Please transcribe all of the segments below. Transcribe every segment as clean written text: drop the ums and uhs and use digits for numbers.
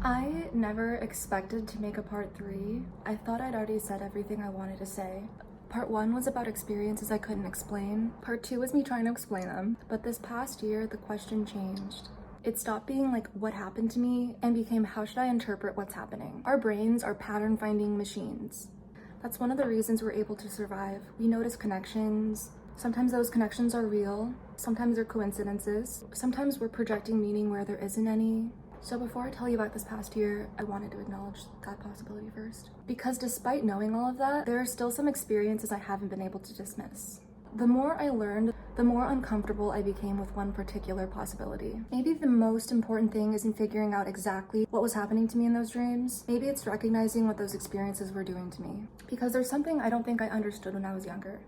I never expected to make a part 3. I thought I'd already said everything I wanted to say. Part 1 was about experiences I couldn't explain. Part 2 was me trying to explain them. But this past year, the question changed. It stopped being like, what happened to me, and became, how should I interpret what's happening? Our brains are pattern-finding machines. That's one of the reasons we're able to survive. We notice connections. Sometimes those connections are real. Sometimes they're coincidences. Sometimes we're projecting meaning where there isn't any. So before I tell you about this past year, I wanted to acknowledge that possibility first. Because despite knowing all of that, there are still some experiences I haven't been able to dismiss. The more I learned, the more uncomfortable I became with one particular possibility. Maybe the most important thing isn't figuring out exactly what was happening to me in those dreams. Maybe it's recognizing what those experiences were doing to me. Because there's something I don't think I understood when I was younger.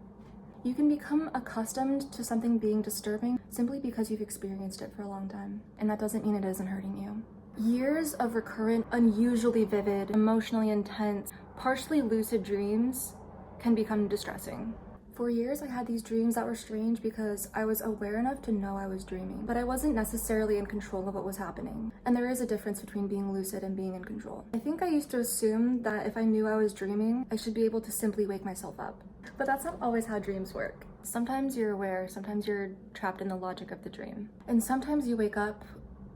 You can become accustomed to something being disturbing simply because you've experienced it for a long time, and that doesn't mean it isn't hurting you. Years of recurrent, unusually vivid, emotionally intense, partially lucid dreams can become distressing. For years, I had these dreams that were strange because I was aware enough to know I was dreaming, but I wasn't necessarily in control of what was happening. And there is a difference between being lucid and being in control. I think I used to assume that if I knew I was dreaming, I should be able to simply wake myself up. But that's not always how dreams work. Sometimes you're aware, sometimes you're trapped in the logic of the dream. And sometimes you wake up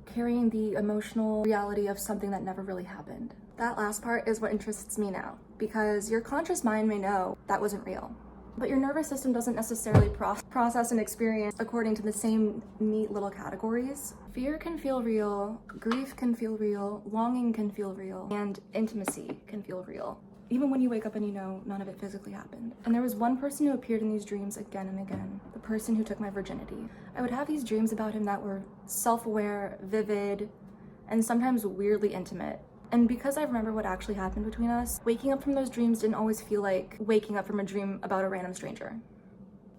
carrying the emotional reality of something that never really happened. That last part is what interests me now, because your conscious mind may know that wasn't real. But your nervous system doesn't necessarily process an experience according to the same neat little categories. Fear can feel real, grief can feel real, longing can feel real, and intimacy can feel real. Even when you wake up and you know none of it physically happened. And there was one person who appeared in these dreams again and again, the person who took my virginity. I would have these dreams about him that were self-aware, vivid, and sometimes weirdly intimate. And because I remember what actually happened between us, waking up from those dreams didn't always feel like waking up from a dream about a random stranger.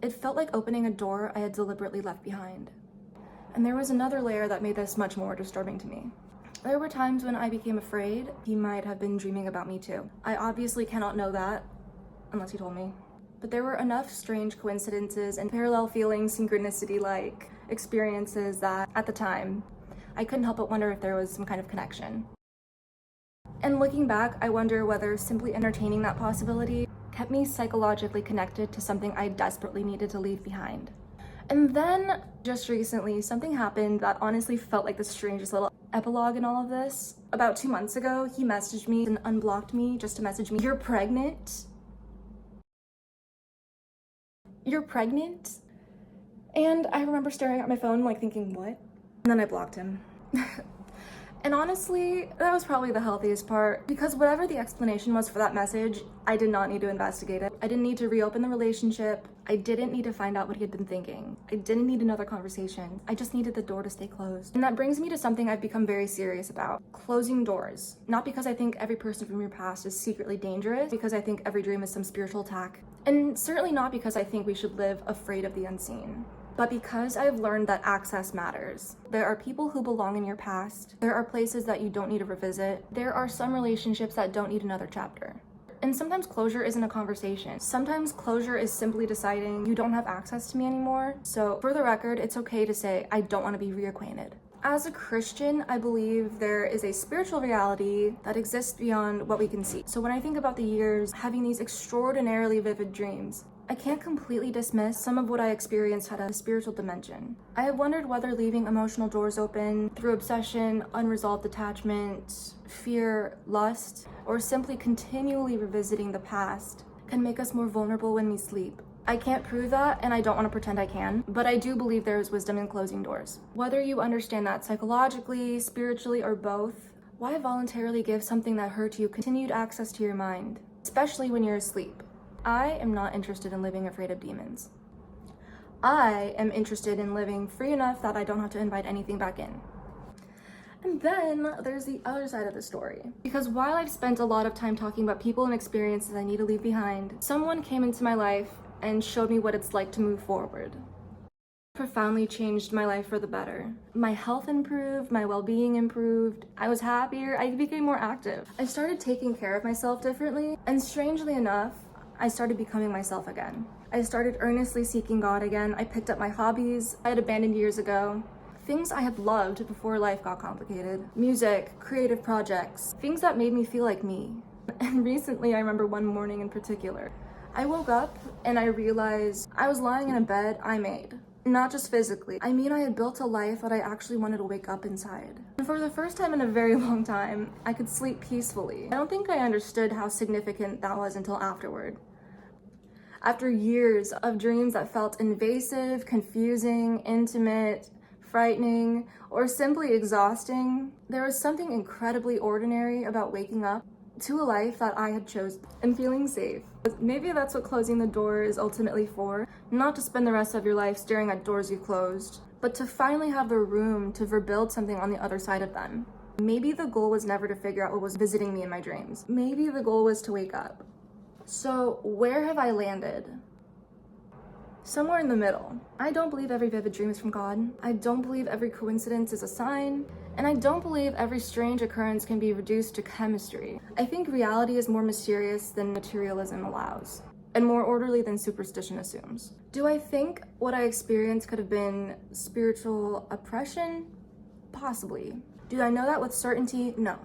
It felt like opening a door I had deliberately left behind. And there was another layer that made this much more disturbing to me. There were times when I became afraid he might have been dreaming about me too. I obviously cannot know that, unless he told me. But there were enough strange coincidences and parallel feelings, synchronicity-like experiences that, at the time, I couldn't help but wonder if there was some kind of connection. And looking back, I wonder whether simply entertaining that possibility kept me psychologically connected to something I desperately needed to leave behind. And then, just recently, something happened that honestly felt like the strangest little epilogue in all of this. About 2 months ago, he messaged me and unblocked me just to message me, "You're pregnant? You're pregnant?" And I remember staring at my phone, like thinking, what? And then I blocked him. And honestly, that was probably the healthiest part, because whatever the explanation was for that message, I did not need to investigate it. I didn't need to reopen the relationship. I didn't need to find out what he had been thinking. I didn't need another conversation. I just needed the door to stay closed. And that brings me to something I've become very serious about: closing doors. Not because I think every person from your past is secretly dangerous, because I think every dream is some spiritual attack. And certainly not because I think we should live afraid of the unseen. But because I've learned that access matters. There are people who belong in your past. There are places that you don't need to revisit. There are some relationships that don't need another chapter. And sometimes closure isn't a conversation. Sometimes closure is simply deciding you don't have access to me anymore. So for the record, it's okay to say, I don't want to be reacquainted. As a Christian, I believe there is a spiritual reality that exists beyond what we can see. So when I think about the years having these extraordinarily vivid dreams, I can't completely dismiss some of what I experienced had a spiritual dimension. I have wondered whether leaving emotional doors open through obsession, unresolved attachment, fear, lust, or simply continually revisiting the past can make us more vulnerable when we sleep. I can't prove that, and I don't want to pretend I can, but I do believe there is wisdom in closing doors. Whether you understand that psychologically, spiritually, or both, why voluntarily give something that hurt you continued access to your mind, especially when you're asleep? I am not interested in living afraid of demons. I am interested in living free enough that I don't have to invite anything back in. And then there's the other side of the story. Because while I've spent a lot of time talking about people and experiences I need to leave behind, someone came into my life and showed me what it's like to move forward. Profoundly changed my life for the better. My health improved, my well-being improved, I was happier, I became more active. I started taking care of myself differently, and strangely enough, I started becoming myself again. I started earnestly seeking God again. I picked up my hobbies I had abandoned years ago. things I had loved before life got complicated. Music, creative projects, things that made me feel like me. And recently, I remember one morning in particular, I woke up and I realized I was lying in a bed I made. Not just physically. I mean, I had built a life that I actually wanted to wake up inside. And for the first time in a very long time, I could sleep peacefully. I don't think I understood how significant that was until afterward. After years of dreams that felt invasive, confusing, intimate, frightening, or simply exhausting, there was something incredibly ordinary about waking up to a life that I had chosen and feeling safe. Maybe that's what closing the door is ultimately for, not to spend the rest of your life staring at doors you've closed, but to finally have the room to rebuild something on the other side of them. Maybe the goal was never to figure out what was visiting me in my dreams. Maybe the goal was to wake up. So where have I landed? Somewhere in the middle. I don't believe every vivid dream is from God. I don't believe every coincidence is a sign. And I don't believe every strange occurrence can be reduced to chemistry. I think reality is more mysterious than materialism allows, and more orderly than superstition assumes. Do I think what I experienced could have been spiritual oppression? Possibly. Do I know that with certainty? No.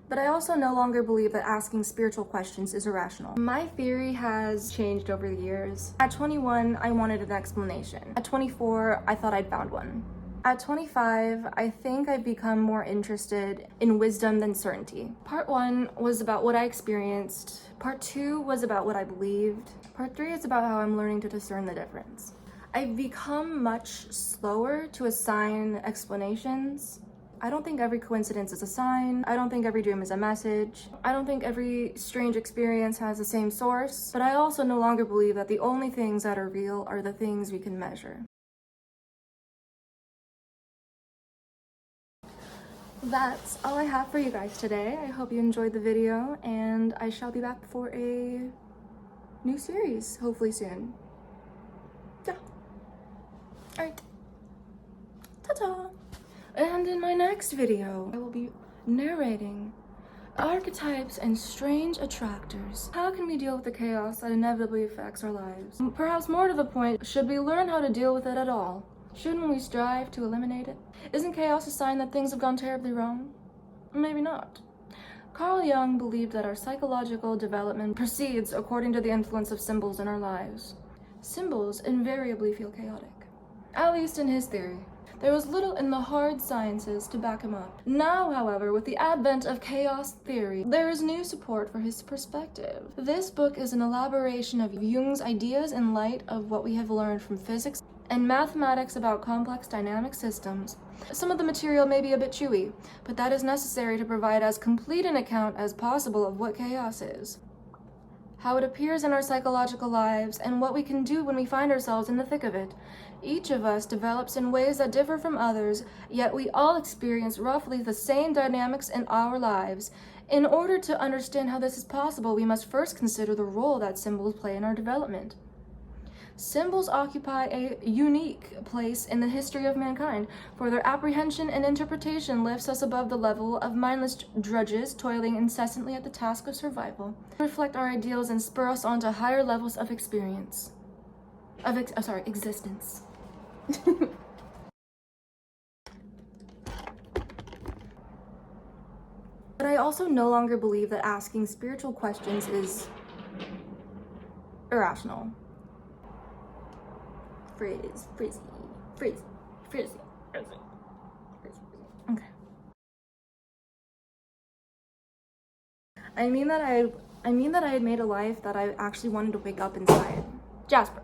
But I also no longer believe that asking spiritual questions is irrational. My theory has changed over the years. At 21, I wanted an explanation. At 24, I thought I'd found one. At 25, I think I've become more interested in wisdom than certainty. Part 1 was about what I experienced. Part 2 was about what I believed. Part 3 is about how I'm learning to discern the difference. I've become much slower to assign explanations. I don't think every coincidence is a sign. I don't think every dream is a message. I don't think every strange experience has the same source. But I also no longer believe that the only things that are real are the things we can measure. That's all I have for you guys today. I hope you enjoyed the video, and I shall be back for a new series, hopefully soon. Yeah. Alright. Ta-ta! And in my next video, I will be narrating archetypes and strange attractors. How can we deal with the chaos that inevitably affects our lives? Perhaps more to the point, should we learn how to deal with it at all? Shouldn't we strive to eliminate it? Isn't chaos a sign that things have gone terribly wrong? Maybe not. Carl Jung believed that our psychological development proceeds according to the influence of symbols in our lives. Symbols invariably feel chaotic, at least in his theory. There was little in the hard sciences to back him up. Now, however, with the advent of chaos theory, there is new support for his perspective. This book is an elaboration of Jung's ideas in light of what we have learned from physics and mathematics about complex dynamic systems. Some of the material may be a bit chewy, but that is necessary to provide as complete an account as possible of what chaos is, how it appears in our psychological lives, and what we can do when we find ourselves in the thick of it. Each of us develops in ways that differ from others, yet we all experience roughly the same dynamics in our lives. In order to understand how this is possible, we must first consider the role that symbols play in our development. Symbols occupy a unique place in the history of mankind, for their apprehension and interpretation lifts us above the level of mindless drudges toiling incessantly at the task of survival, reflect our ideals, and spur us on to higher levels of experience. Existence. But I also no longer believe that asking spiritual questions is irrational. Frizzy. Okay. I mean that I had made a life that I actually wanted to wake up inside. Jasper.